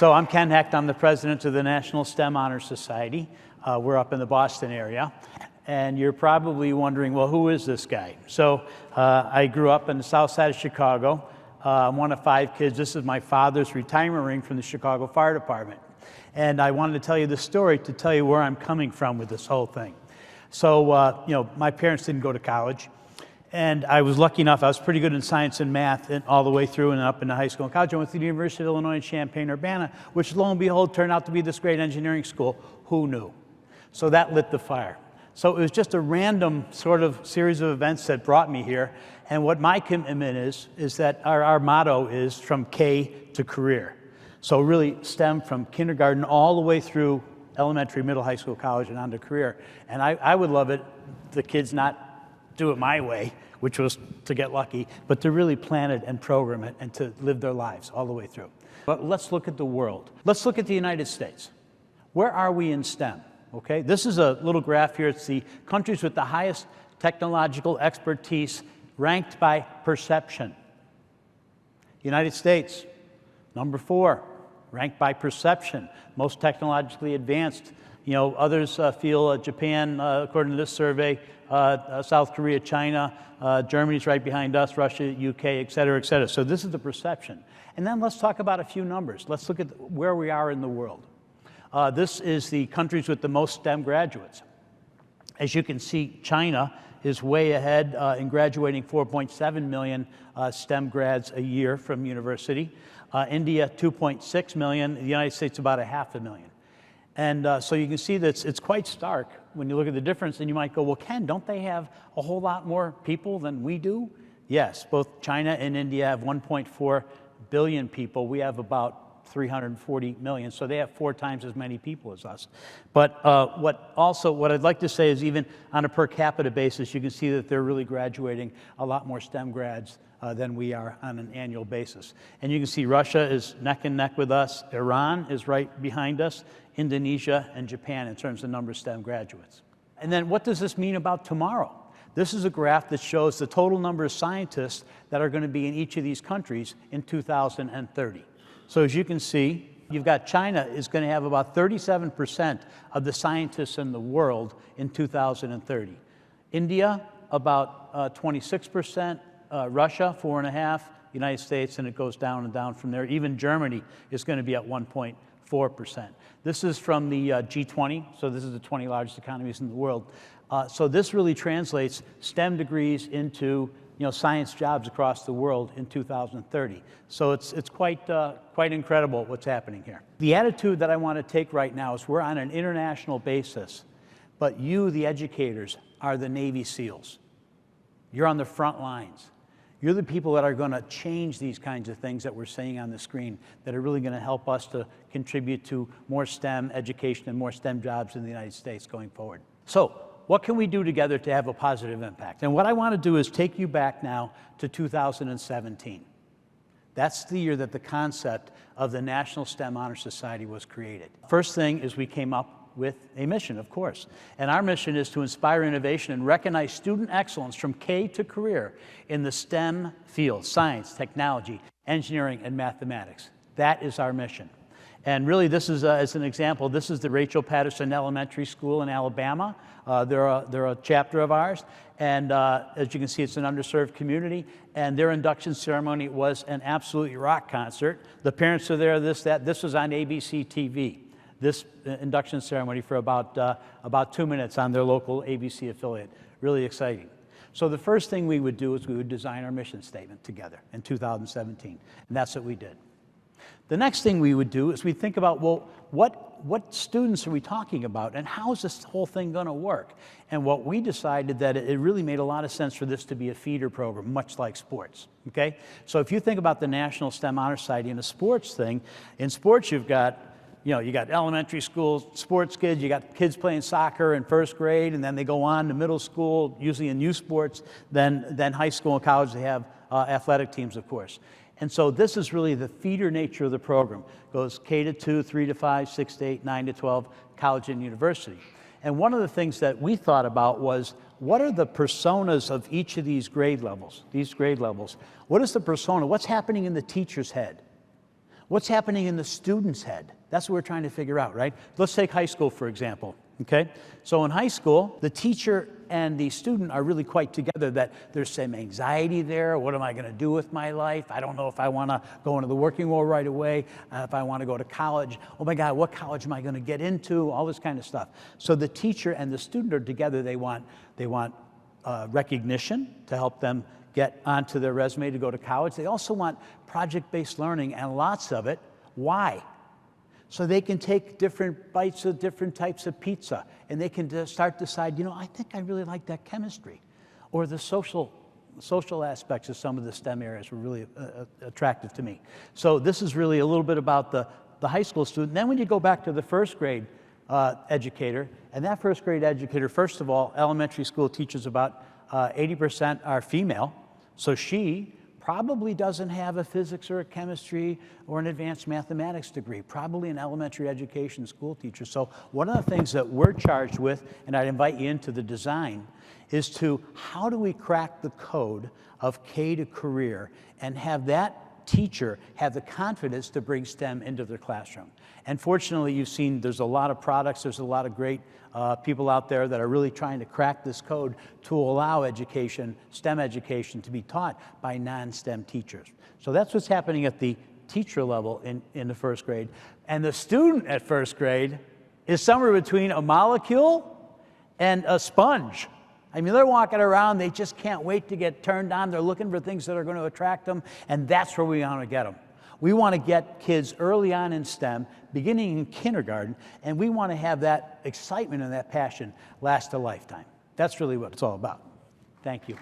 So I'm Ken Hecht. I'm the president of the National STEM Honor Society. We're up in the Boston area. And you're probably wondering, well, who is this guy? So I grew up in the south side of Chicago. I'm one of 5 kids. This is my father's retirement ring from the Chicago Fire Department. And I wanted to tell you this story to tell you where I'm coming from with this whole thing. So, my parents didn't go to college. And I was lucky enough, I was pretty good in science and math and all the way through and up into high school and college. I went to the University of Illinois in Champaign-Urbana, which lo and behold turned out to be this great engineering school. Who knew? So that lit the fire. So it was just a random sort of series of events that brought me here. And what my commitment is that our motto is from K to career. So really STEM from kindergarten all the way through elementary, middle, high school, college, and on to career. And I would love it, the kids not do it my way, which was to get lucky, but to really plan it and program it and to live their lives all the way through. But let's look at the world. Let's look at the United States. Where are we in STEM? Okay, this is a little graph here. It's the countries with the highest technological expertise ranked by perception. United States, number 4, ranked by perception, most technologically advanced. Others feel Japan, according to this survey, South Korea, China, Germany's right behind us, Russia, UK, et cetera, et cetera. So this is the perception. And then let's talk about a few numbers. Let's look at where we are in the world. This is the countries with the most STEM graduates. As you can see, China is way ahead in graduating 4.7 million STEM grads a year from university. India, 2.6 million. The United States, about 500,000. And so you can see that it's quite stark when you look at the difference, and you might go, well, Ken, don't they have a whole lot more people than we do? Yes, both China and India have 1.4 billion people. We have about 340 million, so they have 4 times as many people as us. But what I'd like to say is even on a per capita basis, you can see that they're really graduating a lot more STEM grads than we are on an annual basis. And you can see Russia is neck and neck with us. Iran is right behind us. Indonesia and Japan in terms of number of STEM graduates. And then what does this mean about tomorrow? This is a graph that shows the total number of scientists that are going to be in each of these countries in 2030. So as you can see, you've got China is going to have about 37% of the scientists in the world in 2030. India, about 26%. Russia, 4.5%. United States, and it goes down and down from there. Even Germany is going to be at 1.4%. This is from the G20, so this is the 20 largest economies in the world. So this really translates STEM degrees into science jobs across the world in 2030. So it's quite incredible what's happening here. The attitude that I want to take right now is we're on an international basis, but you, the educators, are the Navy SEALs. You're on the front lines. You're the people that are going to change these kinds of things that we're seeing on the screen that are really going to help us to contribute to more STEM education and more STEM jobs in the United States going forward. So what can we do together to have a positive impact? And what I want to do is take you back now to 2017. That's the year that the concept of the National STEM Honor Society was created. First thing is we came up with a mission, of course. And our mission is to inspire innovation and recognize student excellence from K to career in the STEM fields: science, technology, engineering, and mathematics. That is our mission. And really, this is, as an example, this is the Rachel Patterson Elementary School in Alabama. They're a chapter of ours. And as you can see, it's an underserved community. And their induction ceremony was an absolutely rock concert. The parents are there, this was on ABC TV. This induction ceremony for about 2 minutes on their local ABC affiliate. Really exciting. So the first thing we would do is we would design our mission statement together in 2017, and that's what we did. The next thing we would do is we'd think about, well, what students are we talking about, and how is this whole thing going to work? And what we decided that it really made a lot of sense for this to be a feeder program, much like sports, okay? So if you think about the National STEM Honor Society and a sports thing, in sports you've got you got elementary school sports kids, you got kids playing soccer in first grade, and then they go on to middle school, usually in youth sports, then high school and college, they have athletic teams, of course. And so this is really the feeder nature of the program. It goes K to 2, 3 to 5, 6 to 8, 9 to 12, college and university. And one of the things that we thought about was, what are the personas of each of these grade levels? What is the persona? What's happening in the teacher's head? What's happening in the student's head? That's what we're trying to figure out, right? Let's take high school, for example, okay? So in high school, the teacher and the student are really quite together, that there's some anxiety there. What am I going to do with my life? I don't know if I want to go into the working world right away, if I want to go to college. Oh my God, what college am I going to get into? All this kind of stuff. So the teacher and the student are together. They want recognition to help them get onto their resume to go to college. They also want project-based learning, and lots of it. Why? So they can take different bites of different types of pizza, and they can start to decide, you know, I think I really like that chemistry, or the social aspects of some of the STEM areas were really attractive to me. So this is really a little bit about the high school student. Then when you go back to the first grade educator, and that first grade educator, first of all, elementary school teachers, about 80% are female, so she probably doesn't have a physics or a chemistry or an advanced mathematics degree, probably an elementary education school teacher. So one of the things that we're charged with, and I'd invite you into the design, is to how do we crack the code of K to career and have that teacher have the confidence to bring STEM into their classroom. And fortunately, you've seen there's a lot of products, there's a lot of great people out there that are really trying to crack this code to allow education, STEM education, to be taught by non-STEM teachers. So that's what's happening at the teacher level in the first grade. And the student at first grade is somewhere between a molecule and a sponge. I mean, they're walking around, they just can't wait to get turned on. They're looking for things that are going to attract them, and that's where we want to get them. We want to get kids early on in STEM, beginning in kindergarten, and we want to have that excitement and that passion last a lifetime. That's really what it's all about. Thank you.